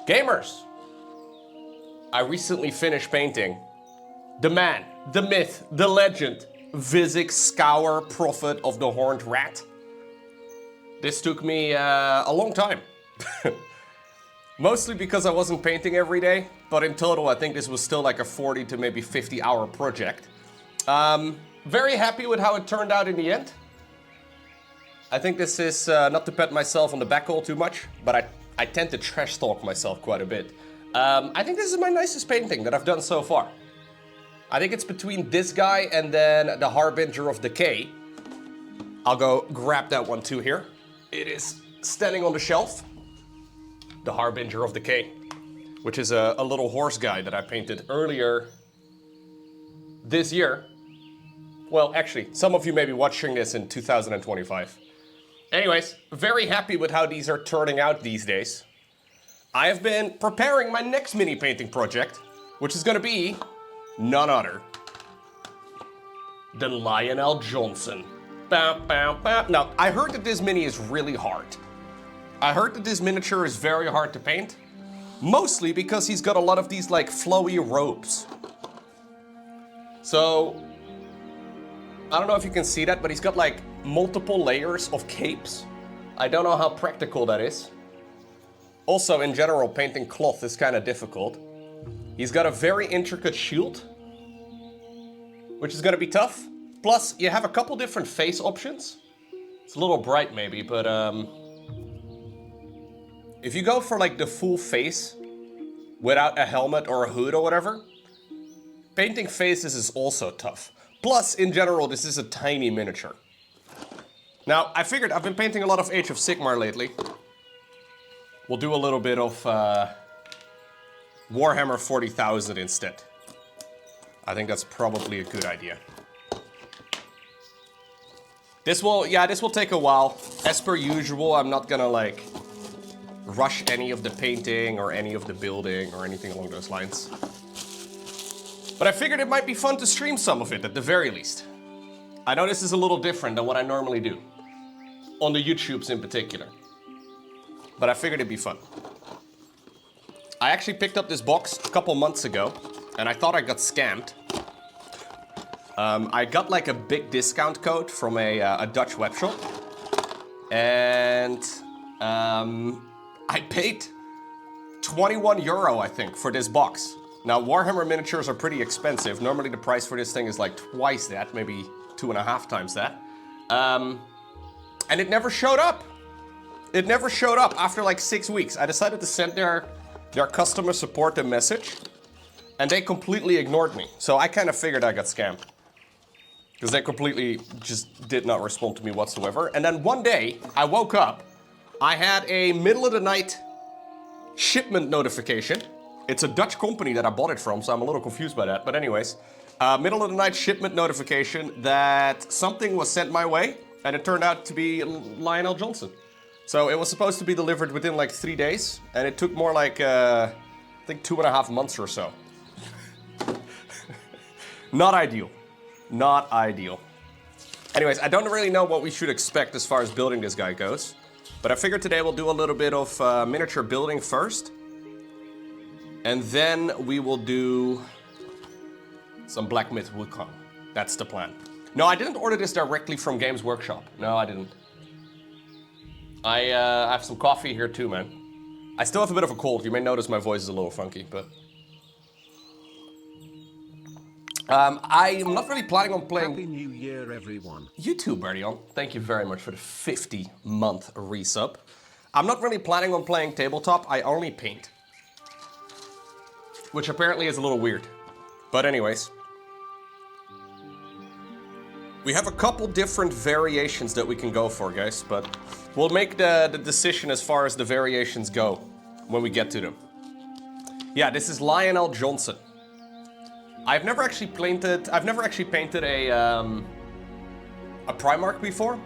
Gamers! I recently finished painting the man, the myth, the legend, Vizig Scour, Prophet of the Horned Rat. This took me a long time. Mostly because I wasn't painting every day, but in total I think this was still like a 40 to maybe 50 hour project. Very happy with how it turned out in the end. I think this is, not to pat myself on the back all too much, but I tend to trash talk myself quite a bit. I think this is my nicest painting that I've done so far. I think it's between this guy and then the Harbinger of Decay. I'll go grab that one too here. It is standing on the shelf. The Harbinger of Decay, which is a little horse guy that I painted earlier this year. Well, actually, some of you may be watching this in 2025. Anyways, very happy with how these are turning out these days. I have been preparing my next mini painting project, which is gonna be none other than Lionel Johnson. Now, I heard that this mini is really hard. I heard that this miniature is very hard to paint, mostly because he's got a lot of these like flowy robes. So, I don't know if you can see that, but he's got like multiple layers of capes. I don't know how practical that is. Also, in general, painting cloth is kind of difficult. He's got a very intricate shield, which is gonna be tough. Plus, you have a couple different face options. It's a little bright maybe, but if you go for like the full face without a helmet or a hood or whatever, painting faces is also tough. Plus, in general, this is a tiny miniature. Now, I figured I've been painting a lot of Age of Sigmar lately. We'll do a little bit of Warhammer 40,000 instead. I think that's probably a good idea. This will take a while. As per usual, I'm not gonna like rush any of the painting or any of the building or anything along those lines. But I figured it might be fun to stream some of it at the very least. I know this is a little different than what I normally do. On the YouTubes in particular. But I figured it'd be fun. I actually picked up this box a couple months ago, and I thought I got scammed. I got like a big discount code from a Dutch web shop. And I paid 21 euro, I think, for this box. Now, Warhammer miniatures are pretty expensive. Normally the price for this thing is like twice that, maybe 2.5 times that. And it never showed up. It never showed up after like 6 weeks. I decided to send their customer support a message, and they completely ignored me. So I kind of figured I got scammed. Because they completely just did not respond to me whatsoever. And then one day, I woke up, I had a middle of the night shipment notification. It's a Dutch company that I bought it from, so I'm a little confused by that. But anyways, middle of the night shipment notification that something was sent my way, and it turned out to be Lionel Johnson. So it was supposed to be delivered within like 3 days, and it took more like, I think 2.5 months or so. Not ideal. Not ideal. Anyways, I don't really know what we should expect as far as building this guy goes, but I figured today we'll do a little bit of miniature building first, and then we will do some Black Myth Wukong. That's the plan. No, I didn't order this directly from Games Workshop. No, I didn't. I have some coffee here too, man. I still have a bit of a cold. You may notice my voice is a little funky, but... I'm not really planning on playing... Happy New Year, everyone. You too, Berdion. Thank you very much for the 50-month resub. I'm not really planning on playing tabletop. I only paint. Which apparently is a little weird. But anyways. We have a couple different variations that we can go for, guys, but we'll make the decision as far as the variations go when we get to them. Yeah, this is Lionel Johnson. I've never actually painted a Primarch before.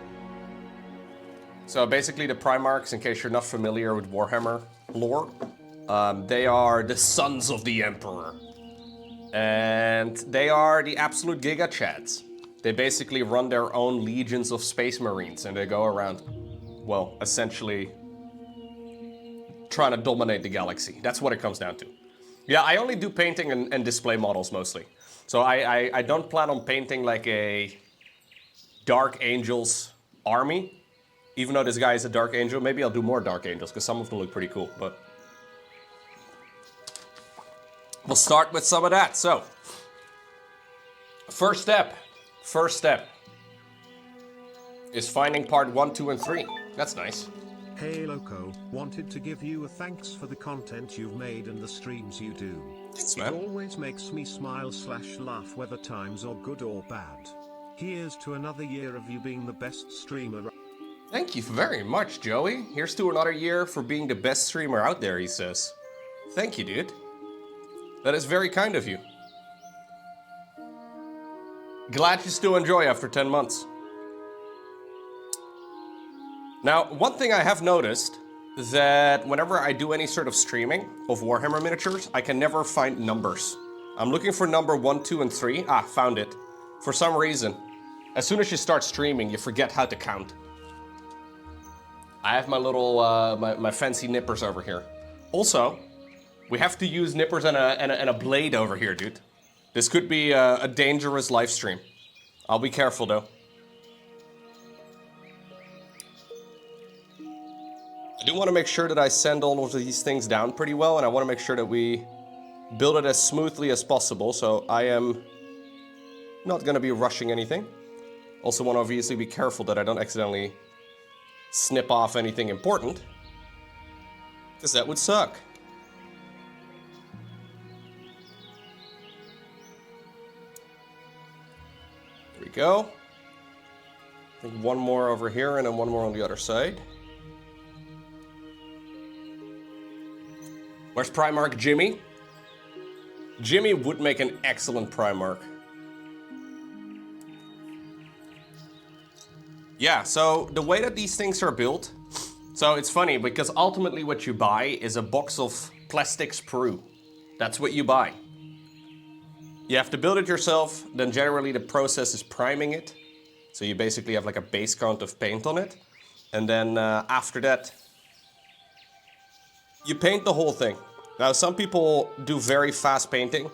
So basically the Primarchs, in case you're not familiar with Warhammer lore, they are the sons of the Emperor. And they are the absolute Giga Chads. They basically run their own legions of space marines and they go around, well, essentially trying to dominate the galaxy. That's what it comes down to. Yeah, I only do painting and display models mostly. So I don't plan on painting like a Dark Angels army. Even though this guy is a Dark Angel, maybe I'll do more Dark Angels because some of them look pretty cool, but we'll start with some of that. So, first step is finding part 1, 2, and 3. That's nice. Hey Lowko, wanted to give you a thanks for the content you've made and the streams you do. Thanks, man. It always makes me smile/laugh whether times are good or bad. Here's to another year of you being the best streamer. Thank you very much, Joey. Here's to another year for being the best streamer out there, he says. Thank you, dude. That is very kind of you. Glad you still enjoy after 10 months. Now, one thing I have noticed is that whenever I do any sort of streaming of Warhammer miniatures, I can never find numbers. I'm looking for number 1, 2, and 3. Ah, found it. For some reason, as soon as you start streaming, you forget how to count. I have my little, my fancy nippers over here. Also, we have to use nippers and a blade over here, dude. This could be a dangerous live stream. I'll be careful, though. I do want to make sure that I send all of these things down pretty well, and I want to make sure that we build it as smoothly as possible, so I am not going to be rushing anything. Also want to obviously be careful that I don't accidentally snip off anything important, because that would suck. There we go. I think one more over here and then one more on the other side. Where's Primarch Jimmy? Jimmy would make an excellent Primarch. Yeah, so the way that these things are built, so it's funny because ultimately what you buy is a box of plastic sprue. That's what you buy. You have to build it yourself, then generally the process is priming it. So you basically have like a base coat of paint on it. And then after that, you paint the whole thing. Now some people do very fast painting.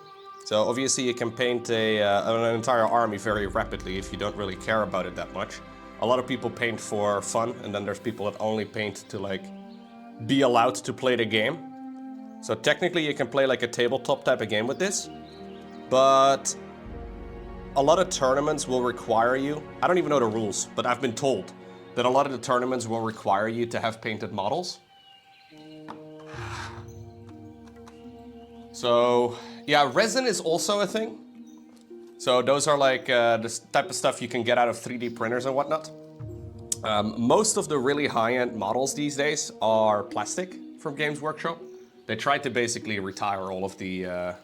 So obviously you can paint an entire army very rapidly if you don't really care about it that much. A lot of people paint for fun, and then there's people that only paint to like be allowed to play the game. So technically you can play like a tabletop type of game with this, but a lot of tournaments will require you, I don't even know the rules, but I've been told that a lot of the tournaments will require you to have painted models. So yeah, resin is also a thing. So those are like this type of stuff you can get out of 3D printers and whatnot. Most of the really high-end models these days are plastic from Games Workshop. They tried to basically retire all of the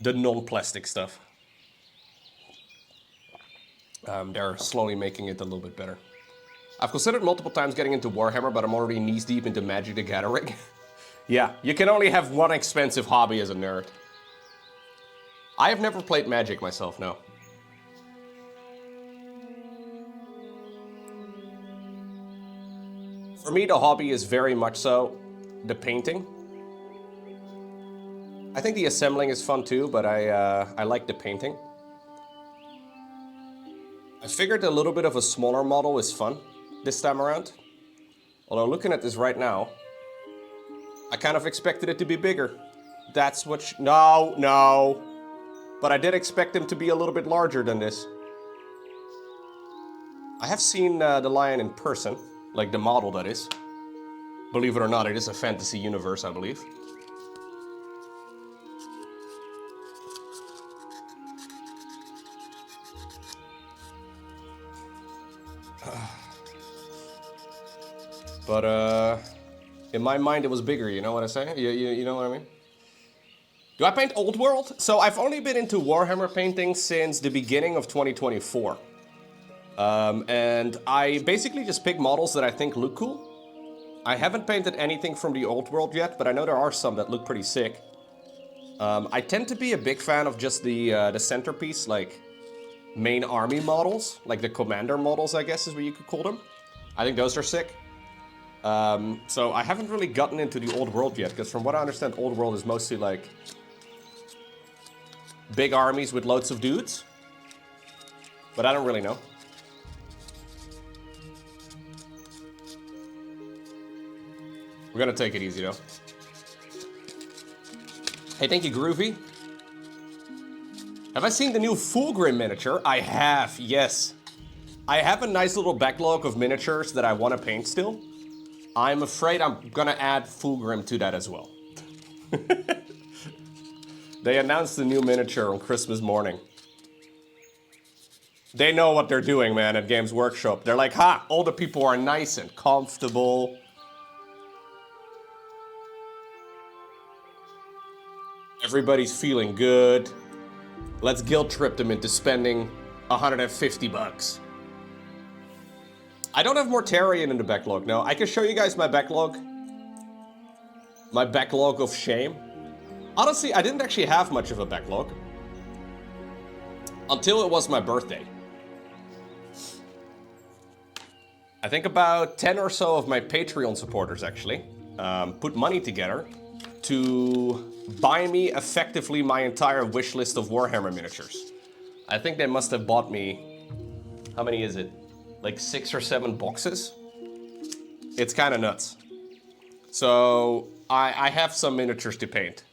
non-plastic stuff. They're slowly making it a little bit better. I've considered multiple times getting into Warhammer, but I'm already knees deep into Magic the Gathering. Yeah, you can only have one expensive hobby as a nerd. I have never played Magic myself, no. For me, the hobby is very much so the painting. I think the assembling is fun too, but I like the painting. I figured a little bit of a smaller model is fun this time around. Although looking at this right now, I kind of expected it to be bigger. That's what no. But I did expect him to be a little bit larger than this. I have seen the lion in person, like the model that is. Believe it or not, it is a fantasy universe, I believe. But in my mind it was bigger, you know what I say? You know what I mean? Do I paint Old World? So I've only been into Warhammer painting since the beginning of 2024. And I basically just pick models that I think look cool. I haven't painted anything from the Old World yet, but I know there are some that look pretty sick. I tend to be a big fan of just the centerpiece, like main army models, like the commander models, I guess is what you could call them. I think those are sick. So I haven't really gotten into the old world yet, because from what I understand, old world is mostly like big armies with loads of dudes. But I don't really know. We're gonna take it easy though. Hey, thank you, Groovy. Have I seen the new Fulgrim miniature? I have, yes. I have a nice little backlog of miniatures that I want to paint still. I'm afraid I'm gonna add Fulgrim to that as well. They announced the new miniature on Christmas morning. They know what they're doing, man, at Games Workshop. They're like, ha, all the people are nice and comfortable. Everybody's feeling good. Let's guilt trip them into spending 150 bucks. I don't have Mortarion in the backlog, no. I can show you guys my backlog. My backlog of shame. Honestly, I didn't actually have much of a backlog. Until it was my birthday. I think about 10 or so of my Patreon supporters actually put money together to buy me effectively my entire wish list of Warhammer miniatures. I think they must have bought me, how many is it? Like 6 or 7 boxes? It's kind of nuts. So I have some miniatures to paint.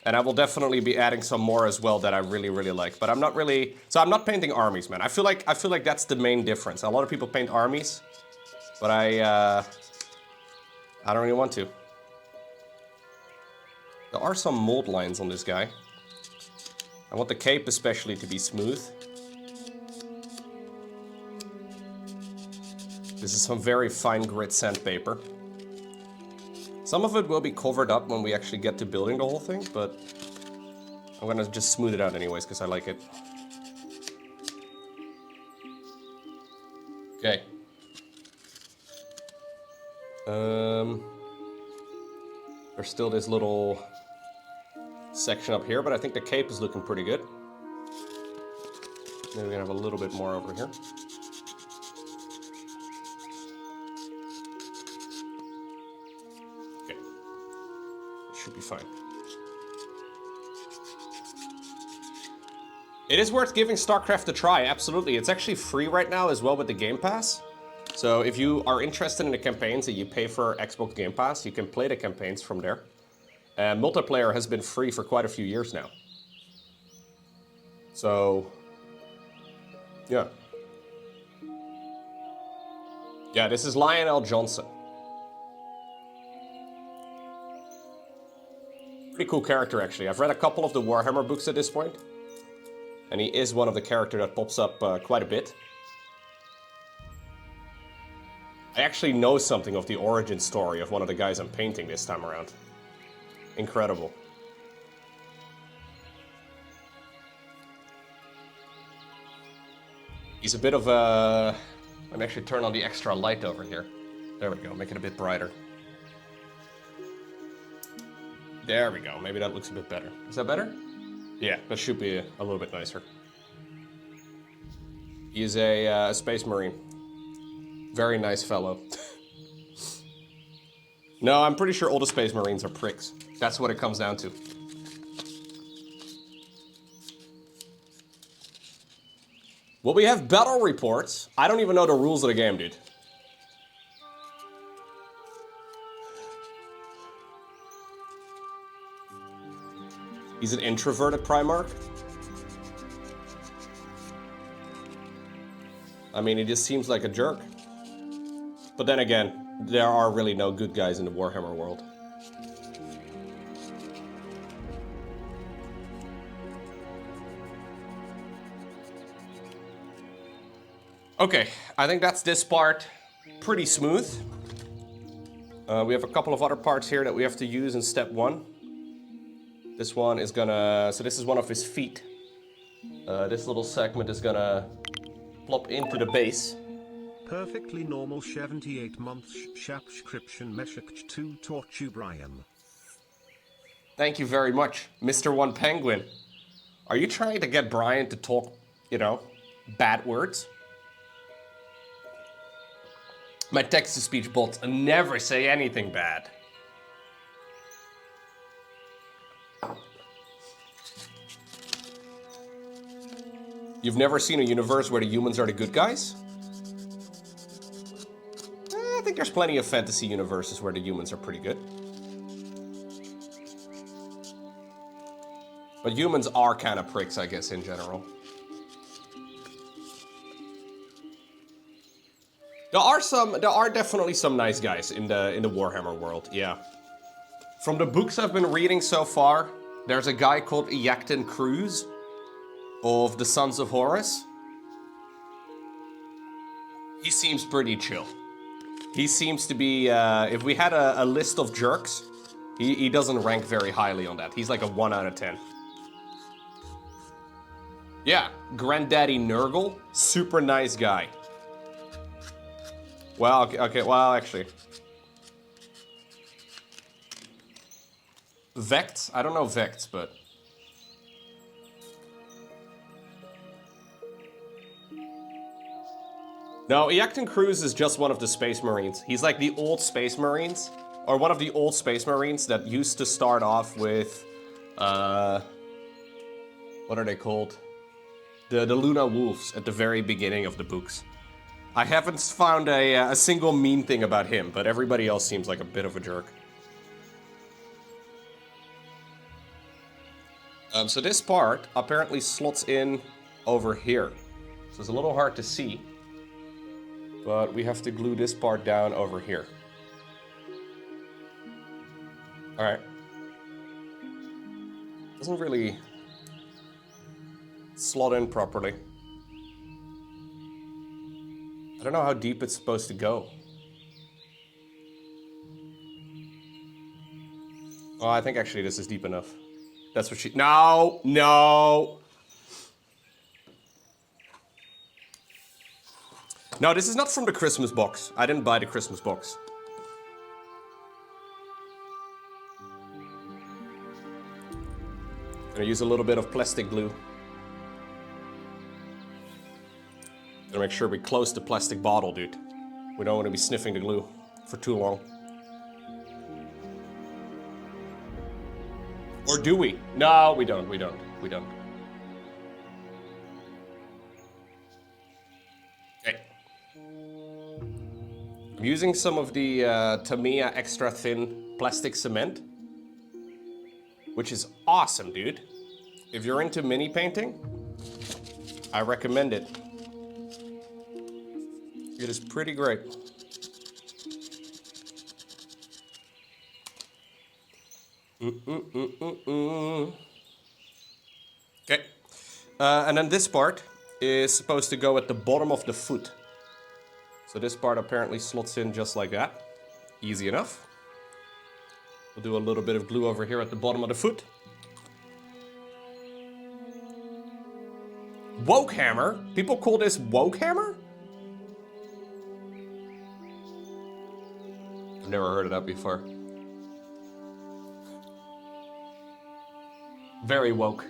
And I will definitely be adding some more as well that I really, really like. But I'm not really, so I'm not painting armies, man. I feel like that's the main difference. A lot of people paint armies, but I don't really want to. There are some mold lines on this guy. I want the cape especially to be smooth. This is some very fine grit sandpaper. Some of it will be covered up when we actually get to building the whole thing, but I'm gonna just smooth it out anyways because I like it. Okay. There's still this little section up here, but I think the cape is looking pretty good. Maybe we're gonna have a little bit more over here. Okay. Should be fine. It is worth giving StarCraft a try, absolutely. It's actually free right now as well with the Game Pass. So if you are interested in the campaigns and you pay for Xbox Game Pass, you can play the campaigns from there. Multiplayer has been free for quite a few years now. So, yeah. Yeah, this is Lionel Johnson. Pretty cool character, actually. I've read a couple of the Warhammer books at this point. And he is one of the characters that pops up quite a bit. I actually know something of the origin story of one of the guys I'm painting this time around. Incredible. He's a bit of a... Let me actually turn on the extra light over here. There we go, make it a bit brighter. There we go, maybe that looks a bit better. Is that better? Yeah, that should be a little bit nicer. He is a Space Marine. Very nice fellow. No, I'm pretty sure all the Space Marines are pricks. That's what it comes down to. Well, we have battle reports. I don't even know the rules of the game, dude. He's an introverted Primarch. I mean, he just seems like a jerk. But then again, there are really no good guys in the Warhammer world. Okay, I think that's this part pretty smooth. We have a couple of other parts here that we have to use in step 1. This one is gonna, so this is one of his feet. This little segment is gonna plop into the base. Perfectly normal 78 months subscription message to Torchu Brian. Thank you very much, Mr. One Penguin. Are you trying to get Brian to talk, you know, bad words. My text-to-speech bots never say anything bad. You've never seen a universe where the humans are the good guys? I think there's plenty of fantasy universes where the humans are pretty good. But humans are kind of pricks, I guess, in general. There are definitely some nice guys in the Warhammer world, yeah. From the books I've been reading so far, there's a guy called Iacton Cruz of the Sons of Horus. He seems pretty chill. He seems to be, if we had a list of jerks, he doesn't rank very highly on that. He's like a 1 out of 10. Yeah, Granddaddy Nurgle, super nice guy. Well, okay, well, actually. Vect? I don't know Vect, but... No, Iacton Cruz is just one of the Space Marines. He's like the old Space Marines, or one of the old Space Marines that used to start off with, what are they called? The Luna Wolves at the very beginning of the books. I haven't found a single mean thing about him, but everybody else seems like a bit of a jerk. So this part apparently slots in over here. So it's a little hard to see. But we have to glue this part down over here. Alright. Doesn't really slot in properly. I don't know how deep it's supposed to go. Oh, I think actually this is deep enough. That's what she... No! No! No, this is not from the Christmas box. I didn't buy the Christmas box. Gonna use a little bit of plastic glue. Gonna make sure we close the plastic bottle, dude. We don't want to be sniffing the glue for too long. Or do we? No, we don't. We don't. Okay. I'm using some of the Tamiya extra thin plastic cement, which is awesome, dude. If you're into mini painting, I recommend it. It is pretty great. Okay. And then this part is supposed to go at the bottom of the foot. So this part apparently slots in just like that. Easy enough. We'll do a little bit of glue over here at the bottom of the foot. Woke hammer? People call this woke hammer? I've never heard of that before. Very woke.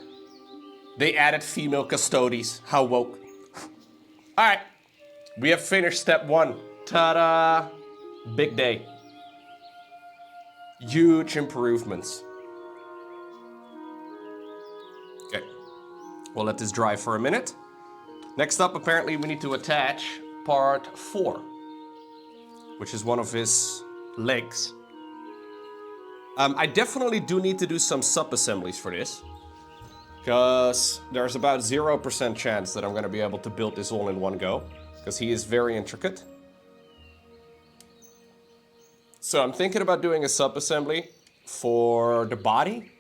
They added female custodies. How woke. Alright. We have finished step 1. Ta-da! Big day. Huge improvements. Okay. We'll let this dry for a minute. Next up, apparently we need to attach part 4, which is one of his legs. I definitely do need to do some sub-assemblies for this, because there's about 0% chance that I'm going to be able to build this all in one go, because he is very intricate. So I'm thinking about doing a sub-assembly for the body,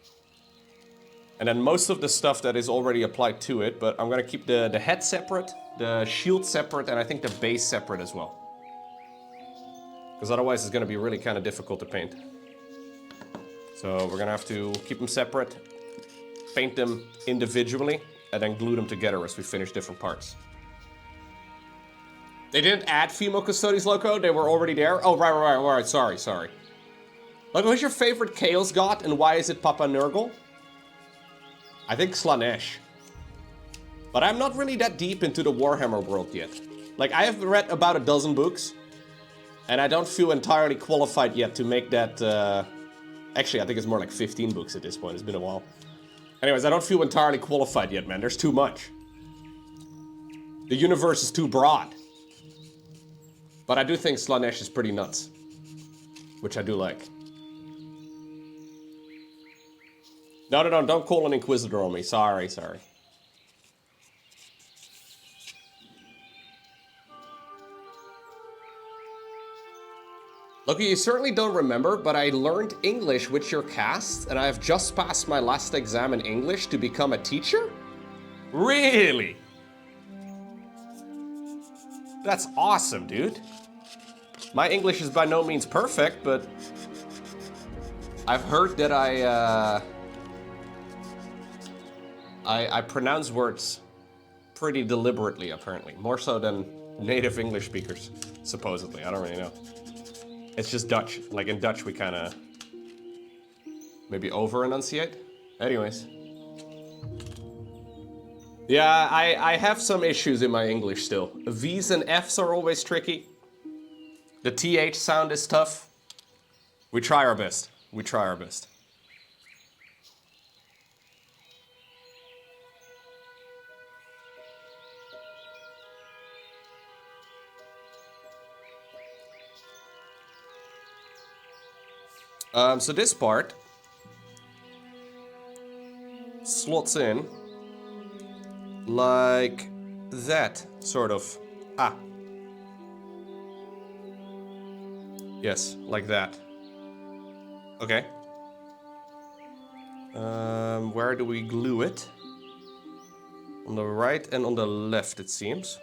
and then most of the stuff that is already applied to it, but I'm going to keep the head separate, the shield separate, and I think the base separate as well. Because otherwise it's going to be really kind of difficult to paint. So we're going to have to keep them separate, paint them individually, and then glue them together as we finish different parts. They didn't add female custodies, Lowko? They were already there? Oh, right, sorry. Lowko, who's your favorite Chaos God, and why is it Papa Nurgle? I think Slanesh. But I'm not really that deep into the Warhammer world yet. Like, I have read about a dozen books, and I don't feel entirely qualified yet to make that, actually, I think it's more like 15 books at this point. It's been a while. Anyways, I don't feel entirely qualified yet, man. There's too much. The universe is too broad. But I do think Slaanesh is pretty nuts. Which I do like. No, don't call an Inquisitor on me. Sorry. Look, you certainly don't remember, but I learned English with your cast, and I have just passed my last exam in English to become a teacher? Really? That's awesome, dude. My English is by no means perfect, but I've heard that I pronounce words pretty deliberately, apparently. More so than native English speakers, supposedly. I don't really know. It's just Dutch. Like in Dutch, we kind of maybe over-enunciate. Anyways. Yeah, I have some issues in my English still. V's and F's are always tricky. The TH sound is tough. We try our best. So this part slots in like that, sort of. Yes, like that. Okay. Where do we glue it? On the right and on the left, it seems.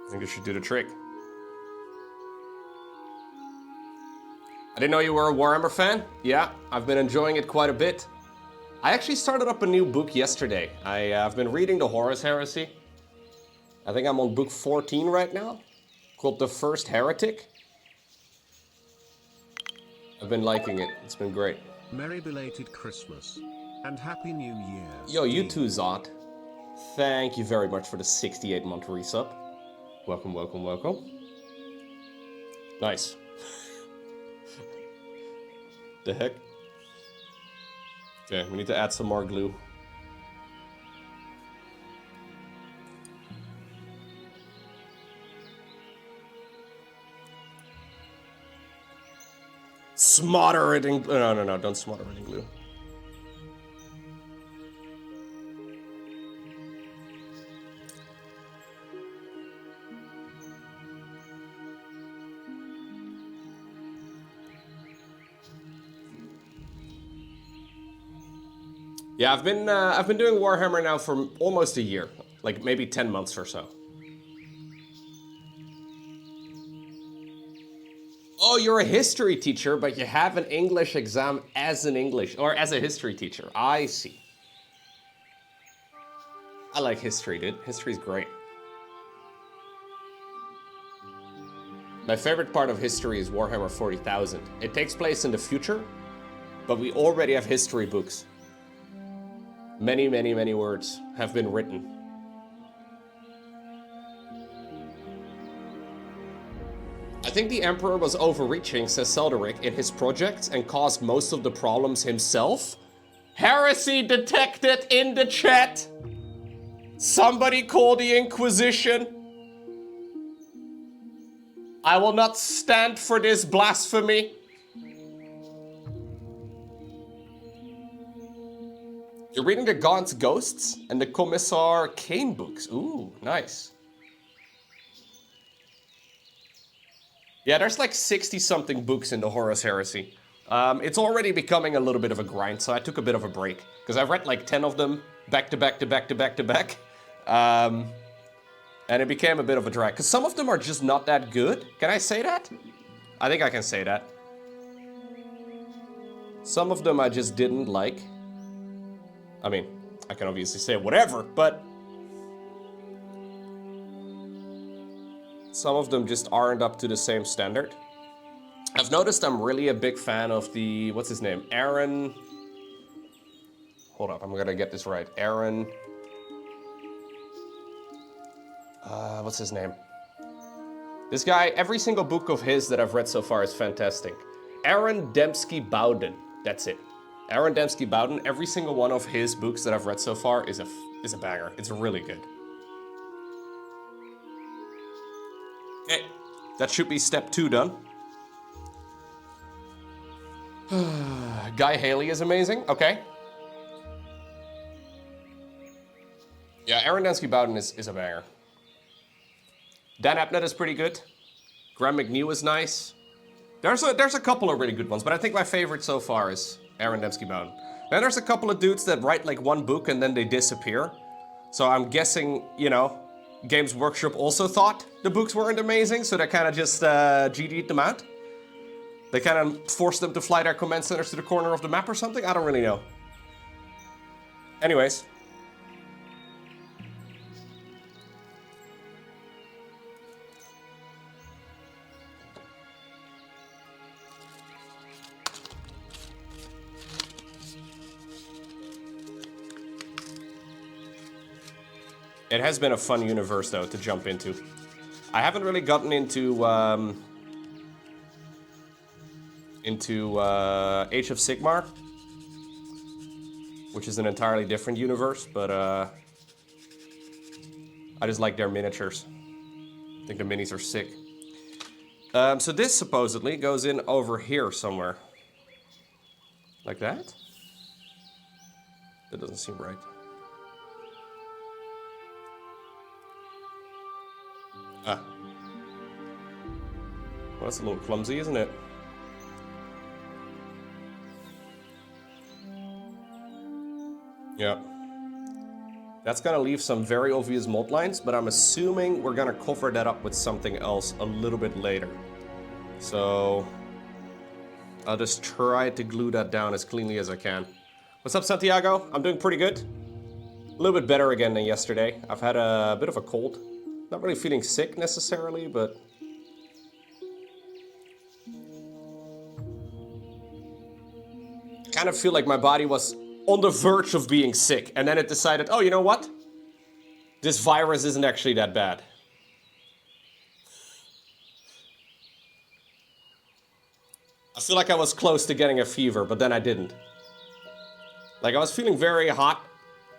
I think it should do the trick. I didn't know you were a Warhammer fan. Yeah, I've been enjoying it quite a bit. I actually started up a new book yesterday. I've been reading the Horus Heresy. I think I'm on book 14 right now, called The First Heretic. I've been liking it. It's been great. Merry belated Christmas and Happy New Year. Yo, you too, Zod. Thank you very much for the 68-month resub. Welcome. Nice. The heck? Okay, we need to add some more glue. Smother it in glue. No, don't smother it in glue. Yeah, I've been doing Warhammer now for almost a year, like maybe 10 months or so. Oh, you're a history teacher, but you have an English exam as an English or as a history teacher. I see. I like history, dude. History's great. My favorite part of history is Warhammer 40,000. It takes place in the future, but we already have history books. Many words have been written. I think the Emperor was overreaching, says Selderic, in his projects and caused most of the problems himself. Heresy detected in the chat! Somebody call the Inquisition! I will not stand for this blasphemy. You're reading the Gaunt's Ghosts and the Commissar Kane books. Ooh, nice. Yeah, there's like 60-something books in the Horus Heresy. It's already becoming a little bit of a grind, so I took a bit of a break. Because I've read like 10 of them back to back. And it became a bit of a drag. Because some of them are just not that good. Can I say that? I think I can say that. Some of them I just didn't like. I mean, I can obviously say whatever, but some of them just aren't up to the same standard. I've noticed I'm really a big fan of the, what's his name? Aaron. Hold up, I'm gonna get this right. Aaron. What's his name? This guy, every single book of his that I've read so far is fantastic. Aaron Dembski Bowden. That's it. Aaron Dembski Bowden. Every single one of his books that I've read so far is a banger. It's really good. Okay, that should be step 2 done. Guy Haley is amazing. Okay. Yeah, Aaron Dembski Bowden is a banger. Dan Abnett is pretty good. Graham McNew is nice. There's a couple of really good ones, but I think my favorite so far is Aaron Dembski Bowden. Then there's a couple of dudes that write like one book and then they disappear. So I'm guessing, you know, Games Workshop also thought the books weren't amazing, so they kind of just GG'd them out. They kind of forced them to fly their command centers to the corner of the map or something? I don't really know. Anyways. It has been a fun universe, though, to jump into. I haven't really gotten into Age of Sigmar, which is an entirely different universe, but I just like their miniatures. I think the minis are sick. So this supposedly goes in over here somewhere. Like that? That doesn't seem right. Ah. Well, that's a little clumsy, isn't it? Yeah. That's gonna leave some very obvious mold lines, but I'm assuming we're gonna cover that up with something else a little bit later. So I'll just try to glue that down as cleanly as I can. What's up, Santiago? I'm doing pretty good. A little bit better again than yesterday. I've had a bit of a cold. Not really feeling sick necessarily, but kind of feel like my body was on the verge of being sick, and then it decided, oh, you know what? This virus isn't actually that bad. I feel like I was close to getting a fever, but then I didn't. Like, I was feeling very hot,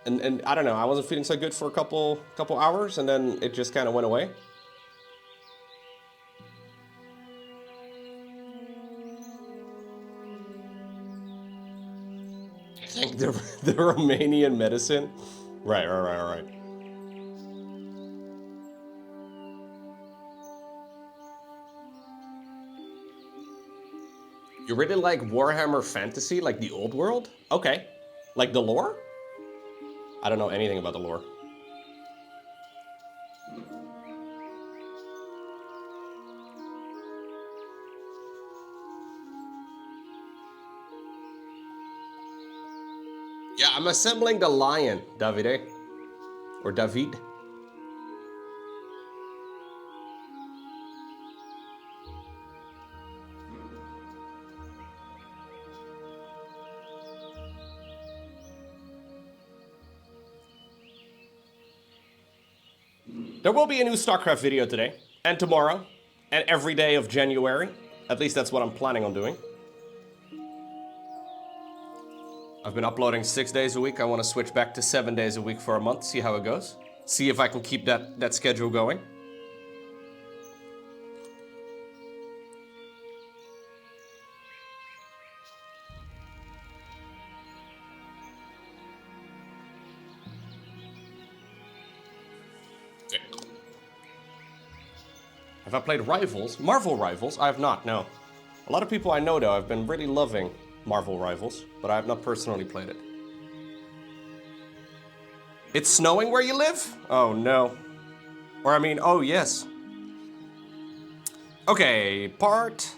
and I don't know, I wasn't feeling so good for a couple hours, and then it just kind of went away. Like the Romanian medicine? Right. You really like Warhammer Fantasy, like the old world? Okay. Like the lore? I don't know anything about the lore. Yeah, I'm assembling the lion, Davide. Or David. There will be a new StarCraft video today, and tomorrow, and every day of January. At least that's what I'm planning on doing. I've been uploading 6 days a week. I want to switch back to 7 days a week for a month, see how it goes. See if I can keep that schedule going. Okay. Have I played Rivals? Marvel Rivals? I have not, no. A lot of people I know, though, have been really loving Marvel Rivals, but I have not personally played it. It's snowing where you live? Oh, no. Or, I mean, oh, yes. Okay, parts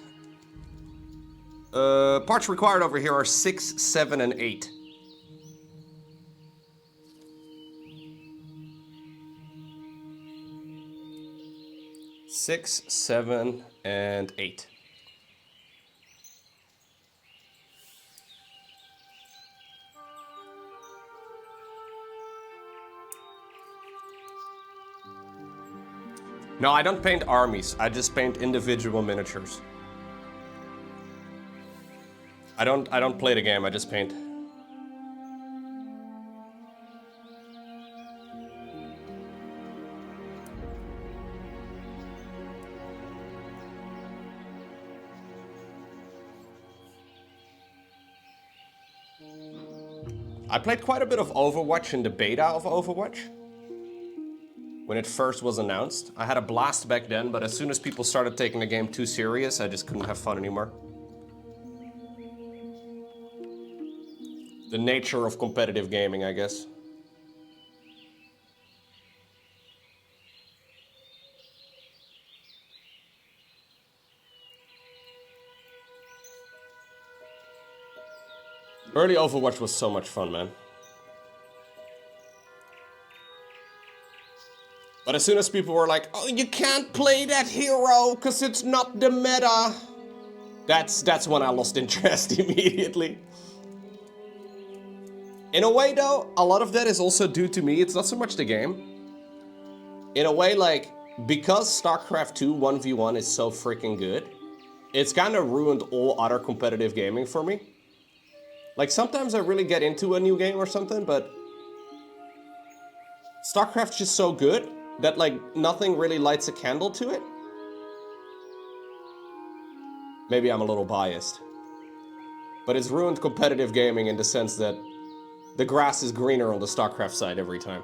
required over here are 6, 7, and 8. 6, 7, and 8. No, I don't paint armies. I just paint individual miniatures. I don't play the game. I just paint. I played quite a bit of Overwatch in the beta of Overwatch. When it first was announced. I had a blast back then, but as soon as people started taking the game too serious, I just couldn't have fun anymore. The nature of competitive gaming, I guess. Early Overwatch was so much fun, man. But as soon as people were like, oh, you can't play that hero because it's not the meta. That's when I lost interest immediately. In a way though, a lot of that is also due to me. It's not so much the game. In a way, like, because StarCraft 2 1v1 is so freaking good, it's kind of ruined all other competitive gaming for me. Like, sometimes I really get into a new game or something, but StarCraft's just so good that, like, nothing really lights a candle to it. Maybe I'm a little biased. But it's ruined competitive gaming in the sense that the grass is greener on the StarCraft side every time.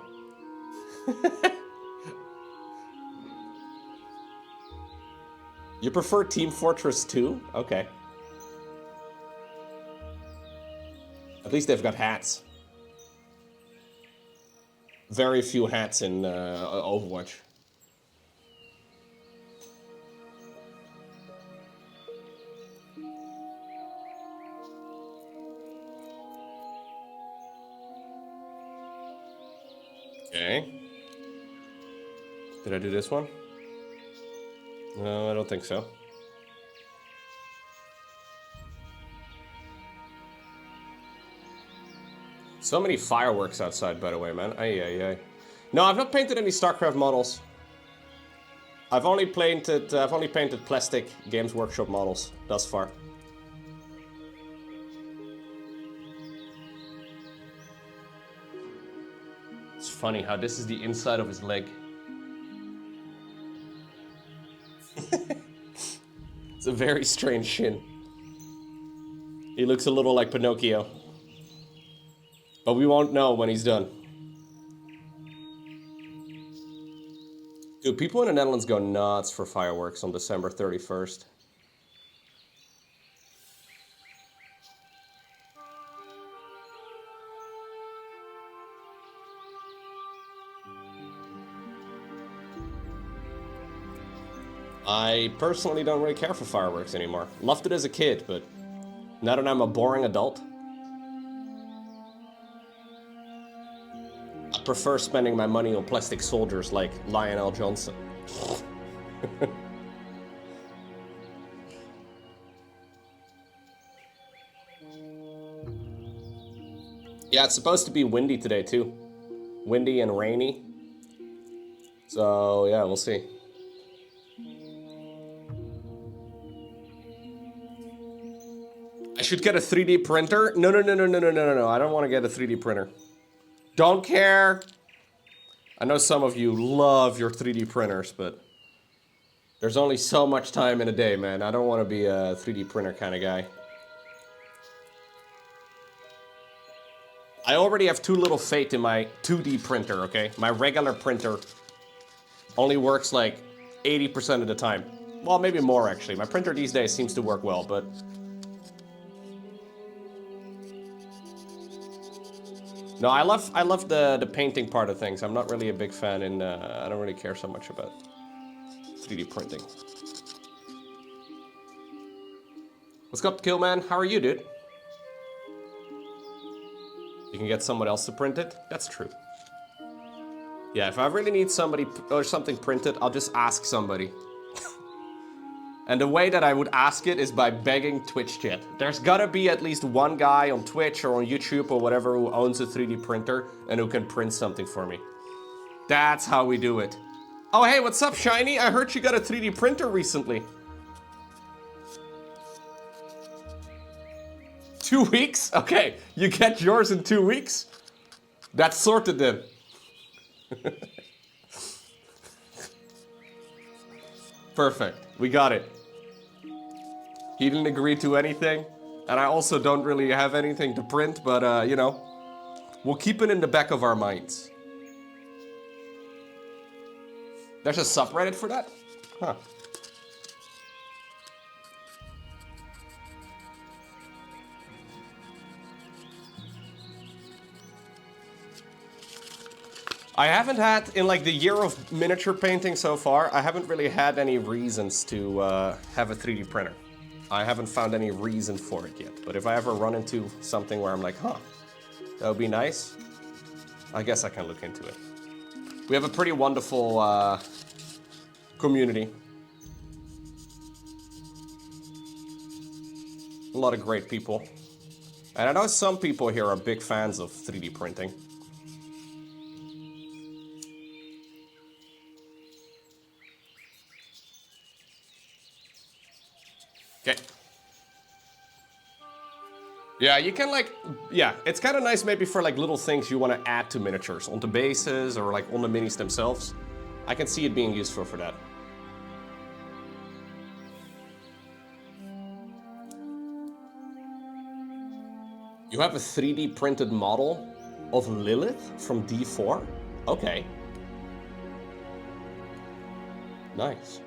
You prefer Team Fortress 2? Okay. At least they've got hats. Very few hats in Overwatch. Okay. Did I do this one? No, I don't think so. So many fireworks outside, by the way, man. Ay, ay, ay. No, I've not painted any StarCraft models. I've only painted plastic Games Workshop models thus far. It's funny how this is the inside of his leg. It's a very strange shin. He looks a little like Pinocchio. But we won't know when he's done. Dude, people in the Netherlands go nuts for fireworks on December 31st. I personally don't really care for fireworks anymore. Loved it as a kid, but now that I'm a boring adult, I prefer spending my money on plastic soldiers like Lionel Johnson. Yeah, it's supposed to be windy today too. Windy and rainy. So yeah, we'll see. I should get a 3D printer? No. I don't want to get a 3D printer. Don't care. I know some of you love your 3D printers, but there's only so much time in a day, man. I don't want to be a 3D printer kind of guy. I already have too little faith in my 2D printer, okay? My regular printer only works like 80% of the time. Well, maybe more actually. My printer these days seems to work well, but no, I love the painting part of things. I'm not really a big fan, and I don't really care so much about 3D printing. What's up, Killman? How are you, dude? You can get someone else to print it? That's true. Yeah, if I really need somebody or something printed, I'll just ask somebody. And the way that I would ask it is by begging Twitch chat. There's gotta be at least one guy on Twitch or on YouTube or whatever who owns a 3D printer and who can print something for me. That's how we do it. Oh, hey, what's up, Shiny? I heard you got a 3D printer recently. 2 weeks? Okay, you get yours in 2 weeks? That's sorted then. Perfect, we got it. He didn't agree to anything, and I also don't really have anything to print, but you know, we'll keep it in the back of our minds. There's a subreddit for that? Huh. I haven't had, in like the year of miniature painting so far, I haven't really had any reasons to have a 3D printer. I haven't found any reason for it yet. But if I ever run into something where I'm like, huh, that would be nice, I guess I can look into it. We have a pretty wonderful community. A lot of great people. And I know some people here are big fans of 3D printing. Okay. Yeah, you can like, yeah, it's kind of nice maybe for like little things you want to add to miniatures, onto bases or like on the minis themselves. I can see it being useful for that. You have a 3D printed model of Lilith from D4? Okay. Nice.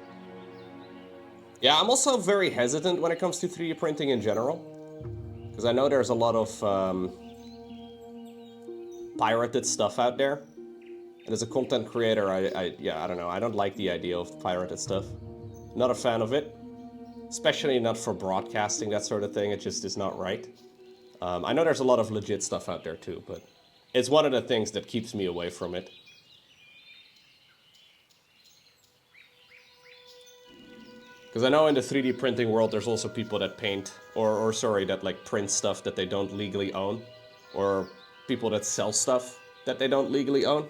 Yeah, I'm also very hesitant when it comes to 3D printing in general. Because I know there's a lot of pirated stuff out there. And as a content creator, I don't know. I don't like the idea of pirated stuff. Not a fan of it. Especially not for broadcasting, that sort of thing. It just is not right. I know there's a lot of legit stuff out there too, but it's one of the things that keeps me away from it. Because I know in the 3D printing world, there's also people that paint, or sorry, that like print stuff that they don't legally own. Or people that sell stuff that they don't legally own.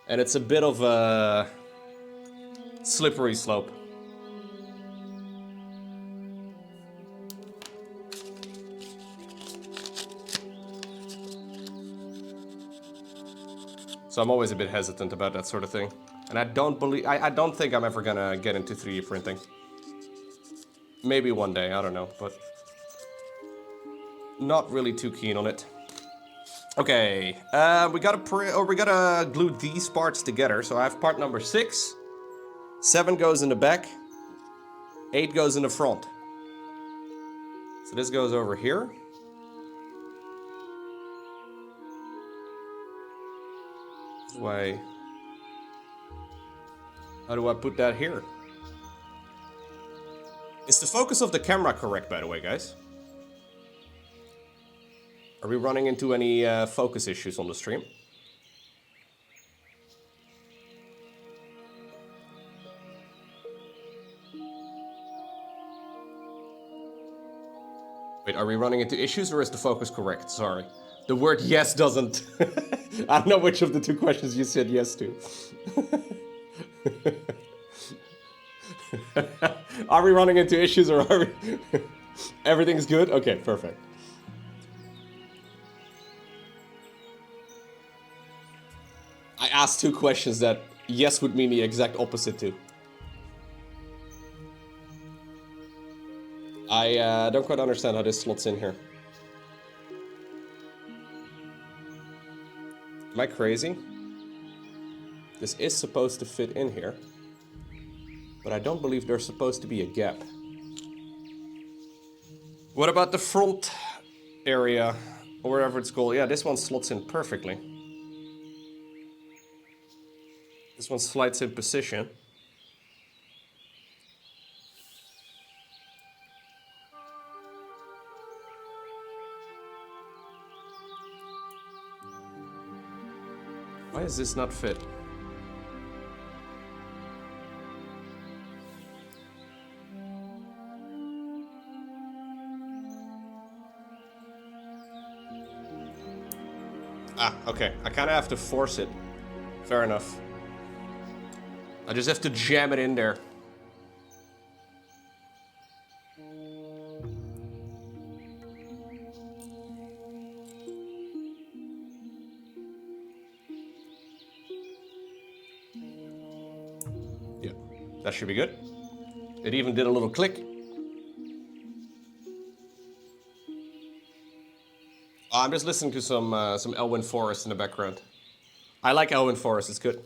And it's a bit of a slippery slope. So I'm always a bit hesitant about that sort of thing. And I don't think I'm ever gonna get into 3D printing. Maybe one day, I don't know, but not really too keen on it. Okay, we gotta glue these parts together. So I have part number 6, 7 goes in the back, 8 goes in the front. So this goes over here. Why? How do I put that here? Is the focus of the camera correct, by the way, guys? Are we running into any focus issues on the stream? Wait, are we running into issues or is the focus correct? Sorry. The word yes doesn't... I don't know which of the two questions you said yes to. Are we running into issues or are we... Everything's good? Okay, perfect. I asked 2 questions that yes would mean the exact opposite to. I don't quite understand how this slots in here. Am I crazy? This is supposed to fit in here. But I don't believe there's supposed to be a gap. What about the front area? Or wherever it's called. Yeah, this one slots in perfectly. This one slides in position. Why does this not fit? Ah, okay. I kind of have to force it. Fair enough. I just have to jam it in there. Yeah, that should be good. It even did a little click. I'm just listening to some Elwyn Forest in the background. I like Elwyn Forest, it's good.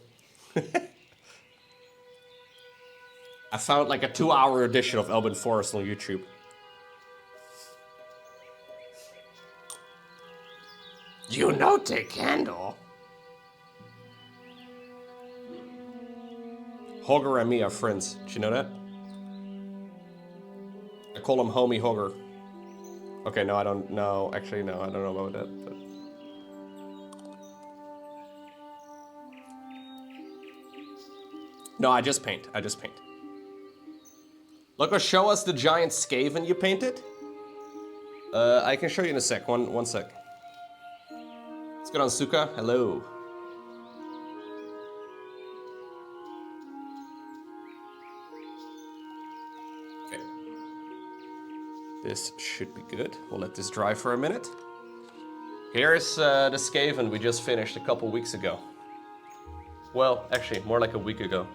I found like a 2-hour edition of Elwyn Forest on YouTube. You know, take candle. Hogger and me are friends. Did you know that? I call him Homie Hogger. Okay, no, I don't know. Actually, no, I don't know about that. But... No, I just paint. Lowko, show us the giant Skaven you painted. I can show you in a sec. One sec. Let's get on Suka. Hello. Okay. This should be good. We'll let this dry for a minute. Here's the Skaven we just finished a couple weeks ago. Well, actually, more like a week ago.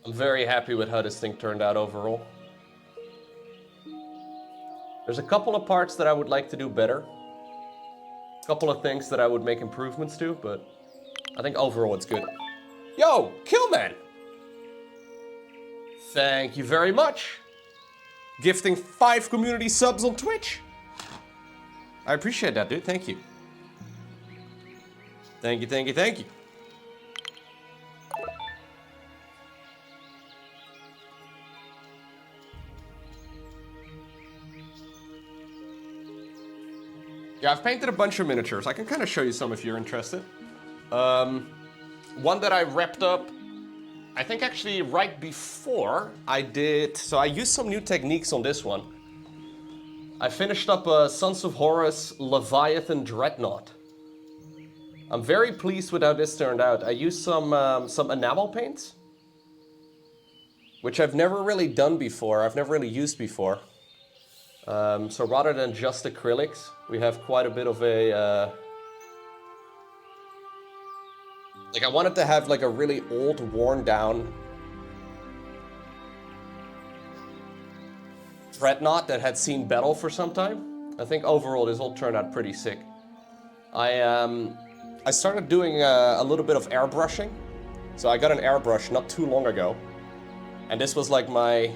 I'm very happy with how this thing turned out overall. There's a couple of parts that I would like to do better. A couple of things that I would make improvements to, but I think overall it's good. Yo, Killman! Thank you very much. Gifting 5 community subs on Twitch. I appreciate that, dude. Thank you. Thank you. Yeah, I've painted a bunch of miniatures. I can kind of show you some if you're interested. One that I wrapped up, I think actually right before I did... So I used some new techniques on this one. I finished up a Sons of Horus Leviathan Dreadnought. I'm very pleased with how this turned out. I used some enamel paints, which I've never really done before. I've never really used before. So rather than just acrylics, we have quite a bit of a... Like I wanted to have like a really old, worn down dreadnought that had seen battle for some time. I think overall this all turned out pretty sick. I started doing a little bit of airbrushing. So I got an airbrush not too long ago. And this was like my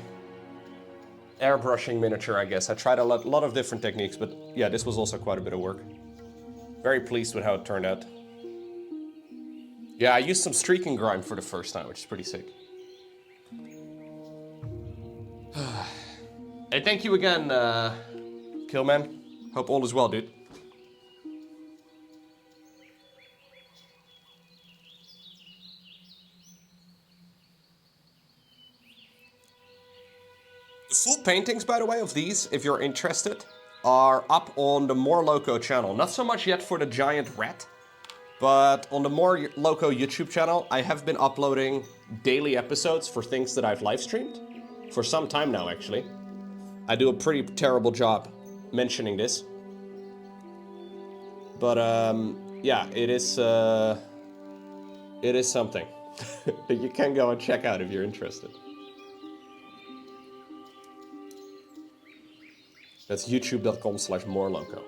airbrushing miniature, I guess. I tried a lot of different techniques, but yeah, this was also quite a bit of work. Very pleased with how it turned out. Yeah, I used some streaking grime for the first time, which is pretty sick. Hey, thank you again, Killman. Hope all is well, dude. The full paintings, by the way, of these, if you're interested, are up on the More Lowko channel. Not so much yet for the giant rat, but on the More Lowko YouTube channel, I have been uploading daily episodes for things that I've live streamed for some time now, actually. I do a pretty terrible job mentioning this. But, yeah, it is something that you can go and check out if you're interested. That's youtube.com/morelowko.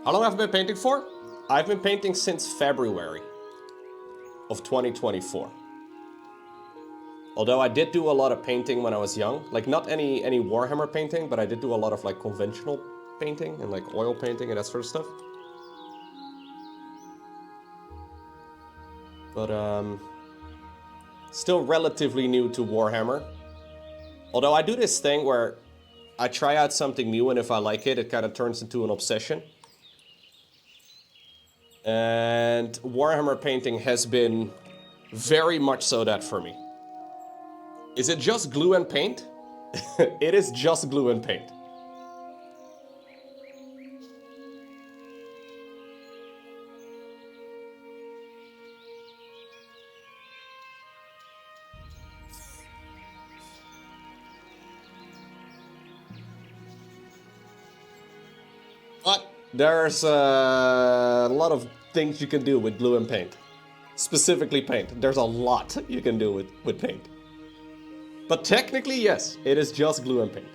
How long have I been painting for? I've been painting since February of 2024. Although I did do a lot of painting when I was young. Like not any Warhammer painting, but I did do a lot of like conventional painting and like oil painting and that sort of stuff. But still relatively new to Warhammer. Although I do this thing where I try out something new and if I like it, it kind of turns into an obsession. And Warhammer painting has been very much so that for me. Is it just glue and paint? It is just glue and paint. But there's a lot of things you can do with glue and paint. Specifically paint. There's a lot you can do with paint. But technically, yes, it is just glue and paint.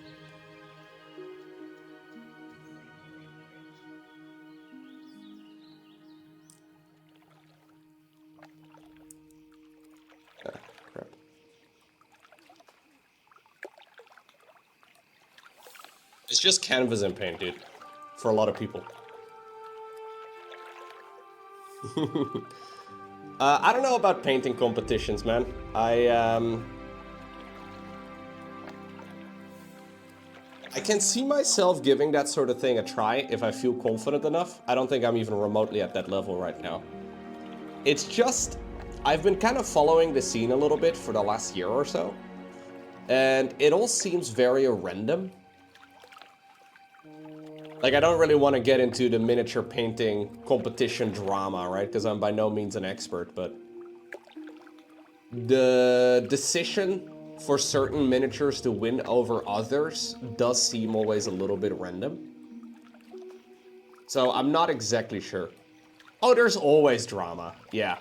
Ah, crap. It's just canvas and paint, dude. For a lot of people. I don't know about painting competitions, man. I can see myself giving that sort of thing a try if I feel confident enough. I don't think I'm even remotely at that level right now. It's just, I've been kind of following the scene a little bit for the last year or so. And it all seems very random. Like, I don't really want to get into the miniature painting competition drama, right? Because I'm by no means an expert, but the decision for certain miniatures to win over others does seem always a little bit random. So I'm not exactly sure. Oh, there's always drama, yeah.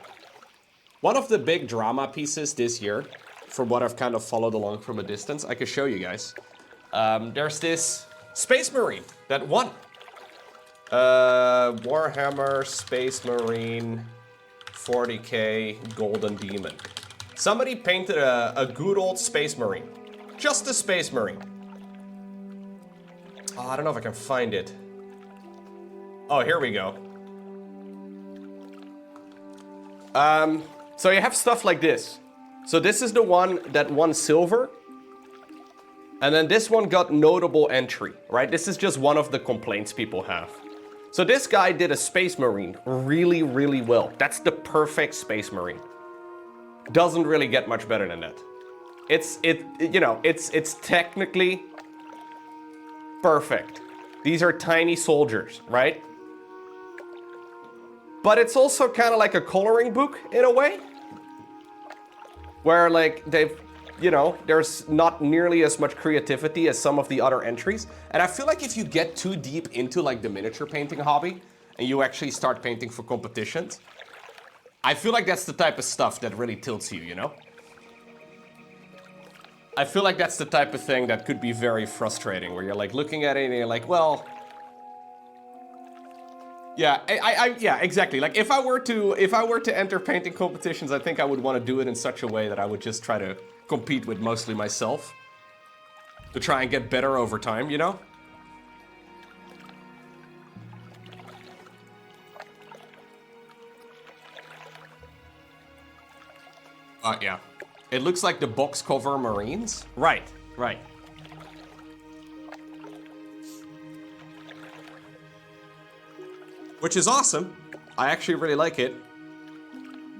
One of the big drama pieces this year, from what I've kind of followed along from a distance, I can show you guys. There's this Space Marine that won. Warhammer Space Marine 40k Golden Demon. Somebody painted a good old Space Marine. Just a Space Marine. Oh, I don't know if I can find it. Oh, here we go. So you have stuff like this. So this is the one that won silver. And then this one got notable entry, right? This is just one of the complaints people have. So this guy did a Space Marine really, really well. That's the perfect Space Marine. Doesn't really get much better than that. It's technically perfect. These are tiny soldiers, right? But it's also kind of like a coloring book in a way. Where like they've, there's not nearly as much creativity as some of the other entries. And I feel like if you get too deep into like the miniature painting hobby and you actually start painting for competitions, I feel like that's the type of stuff that really tilts you, you know? I feel like that's the type of thing that could be very frustrating, where you're like looking at it and you're like, well, yeah, yeah, exactly. Like if I were to enter painting competitions, I think I would want to do it in such a way that I would just try to compete with mostly myself to try and get better over time, you know? Yeah. It looks like the box cover Marines. Right, right. Which is awesome. I actually really like it.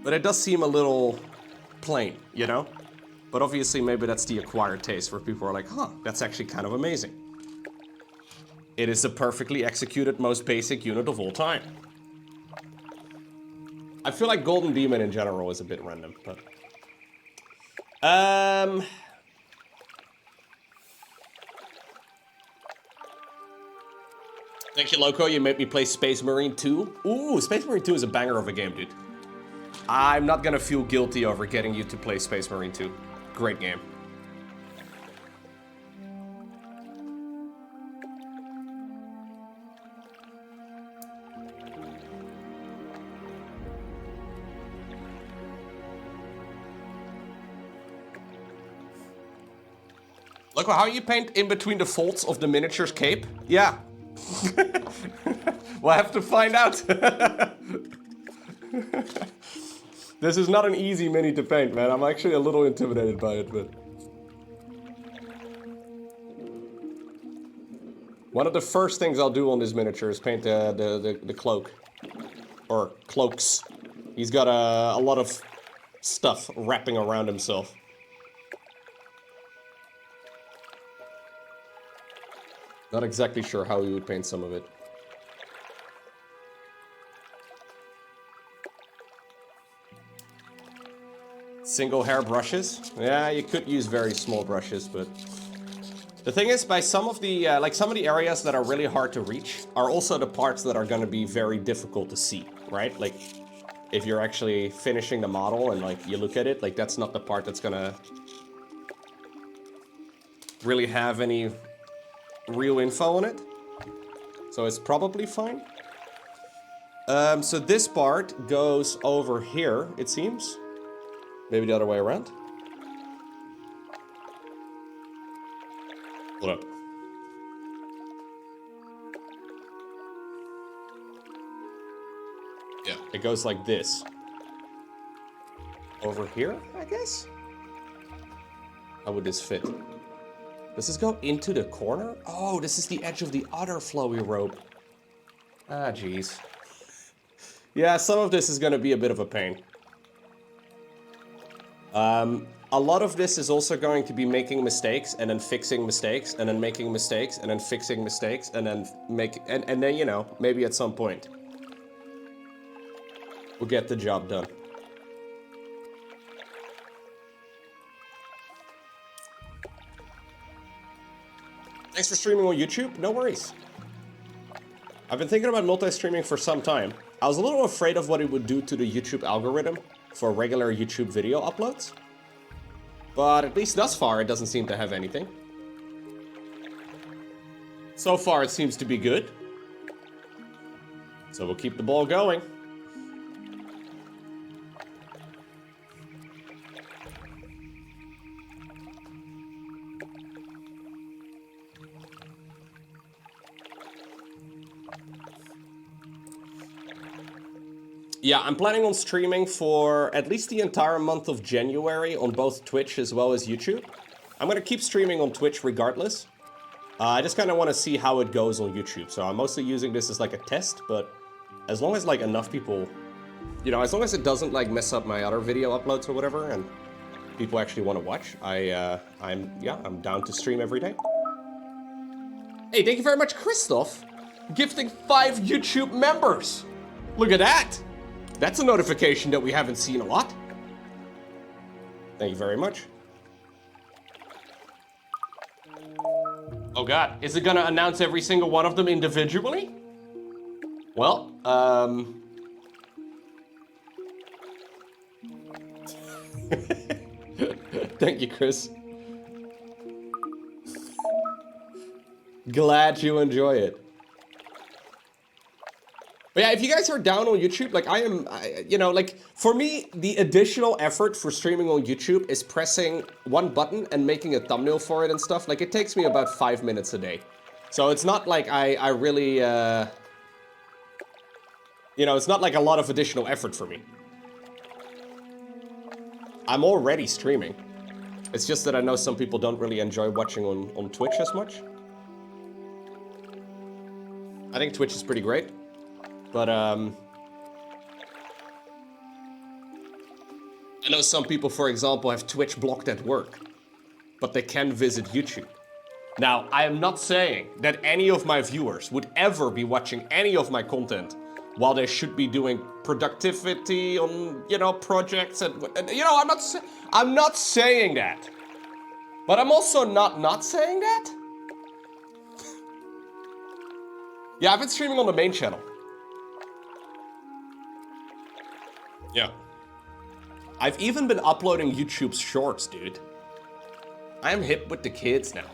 But it does seem a little plain, you know? But obviously maybe that's the acquired taste where people are like, huh, that's actually kind of amazing. It is the perfectly executed most basic unit of all time. I feel like Golden Demon in general is a bit random, but... Thank you, Lowko. You made me play Space Marine 2. Ooh, Space Marine 2 is a banger of a game, dude. I'm not gonna feel guilty over getting you to play Space Marine 2. Great game. Look, how you paint in between the folds of the miniature's cape? Yeah. We'll have to find out. This is not an easy mini to paint, man. I'm actually a little intimidated by it, but... One of the first things I'll do on this miniature is paint the cloak. or cloaks. He's got a lot of stuff wrapping around himself. Not exactly sure how he would paint some of it. Single hair brushes? Yeah, you could use very small brushes, but... The thing is, by some of the, some of the areas that are really hard to reach are also the parts that are going to be very difficult to see, right? Like, if you're actually finishing the model and, like, you look at it, like, that's not the part that's going to really have any real info on it. So it's probably fine. So this part goes over here, it seems. Maybe the other way around. Hold up. Yeah, it goes like this. Over here, I guess? How would this fit? Does this go into the corner? Oh, this is the edge of the other flowy rope. Ah, jeez. Yeah, some of this is gonna be a bit of a pain. A lot of this is also going to be making mistakes and then fixing mistakes and then making mistakes and then fixing mistakes and then and then, you know, maybe at some point we'll get the job done. Thanks for streaming on YouTube. No worries. I've been thinking about multi-streaming for some time. I was a little afraid of what it would do to the YouTube algorithm for regular YouTube video uploads. But at least thus far, it doesn't seem to have anything. So far, it seems to be good. So we'll keep the ball going. Yeah, I'm planning on streaming for at least the entire month of January on both Twitch as well as YouTube. I'm gonna keep streaming on Twitch regardless. I just kind of want to see how it goes on YouTube. So I'm mostly using this as like a test, but as long as like enough people, you know, as long as it doesn't like mess up my other video uploads or whatever, and people actually want to watch, I'm down to stream every day. Hey, thank you very much, Christoph, gifting 5 YouTube members. Look at that. That's a notification that we haven't seen a lot. Thank you very much. Oh god, is it gonna announce every single one of them individually? Well, thank you, Chris. Glad you enjoy it. But yeah, if you guys are down on YouTube, like you know, like for me, the additional effort for streaming on YouTube is pressing one button and making a thumbnail for it and stuff. Like it takes me about 5 minutes a day. So it's not like I really, you know, it's not like a lot of additional effort for me. I'm already streaming. It's just that I know some people don't really enjoy watching on Twitch as much. I think Twitch is pretty great. But, I know some people, for example, have Twitch blocked at work, but they can visit YouTube. Now, I am not saying that any of my viewers would ever be watching any of my content while they should be doing productivity on, you know, projects and you know, I'm not saying that. But I'm also not saying that. Yeah, I've been streaming on the main channel. Yeah. I've even been uploading YouTube's shorts, dude. I am hip with the kids now.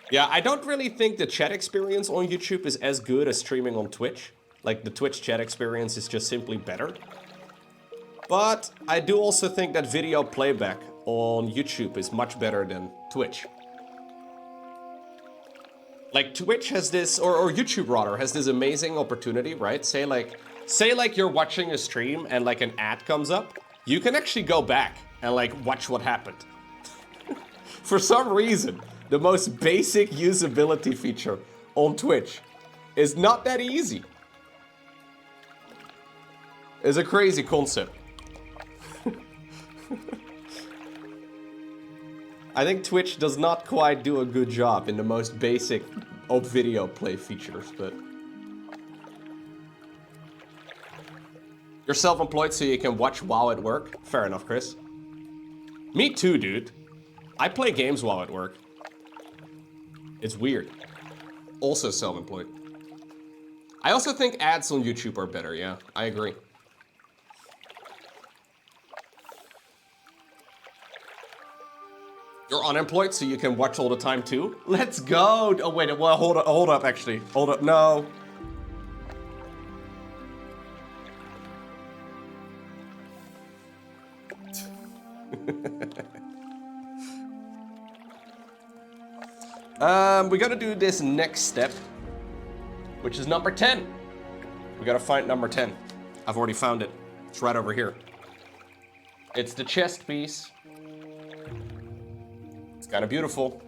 Yeah, I don't really think the chat experience on YouTube is as good as streaming on Twitch. Like, the Twitch chat experience is just simply better. But I do also think that video playback on YouTube is much better than Twitch. Like, Twitch has this, or YouTube rather, has this amazing opportunity, right? Say like you're watching a stream and like an ad comes up, you can actually go back and like watch what happened. For some reason, the most basic usability feature on Twitch is not that easy. It's a crazy concept. I think Twitch does not quite do a good job in the most basic of video play features, but... You're self-employed so you can watch WoW at work? Fair enough, Chris. Me too, dude. I play games while at work. It's weird. Also self-employed. I also think ads on YouTube are better, yeah. I agree. You're unemployed, so you can watch all the time too? Let's go! Oh wait, well, hold up, actually. Hold up, no. We gotta do this next step, which is number 10. We gotta find number 10. I've already found it. It's right over here. It's the chest piece. It's kind of beautiful.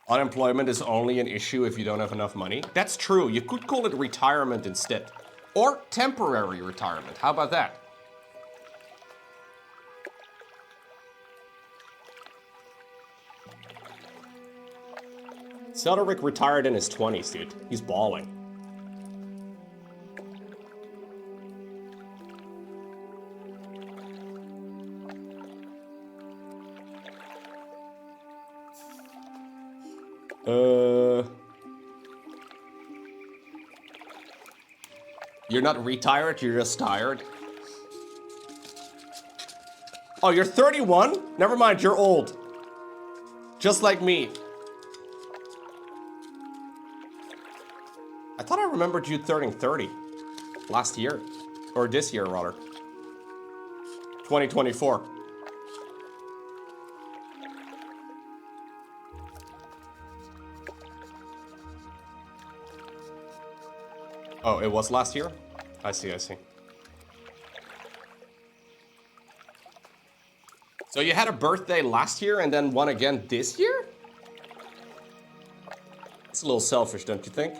Unemployment is only an issue if you don't have enough money. That's true. You could call it retirement instead. Or temporary retirement. How about that? Cedric retired in his 20s, dude. He's balling. You're not retired, you're just tired. Oh, you're 31? Never mind, you're old. Just like me. I thought I remembered you turning 30 last year. Or this year, rather. 2024. Oh, it was last year? I see, I see. So you had a birthday last year and then one again this year? It's a little selfish, don't you think?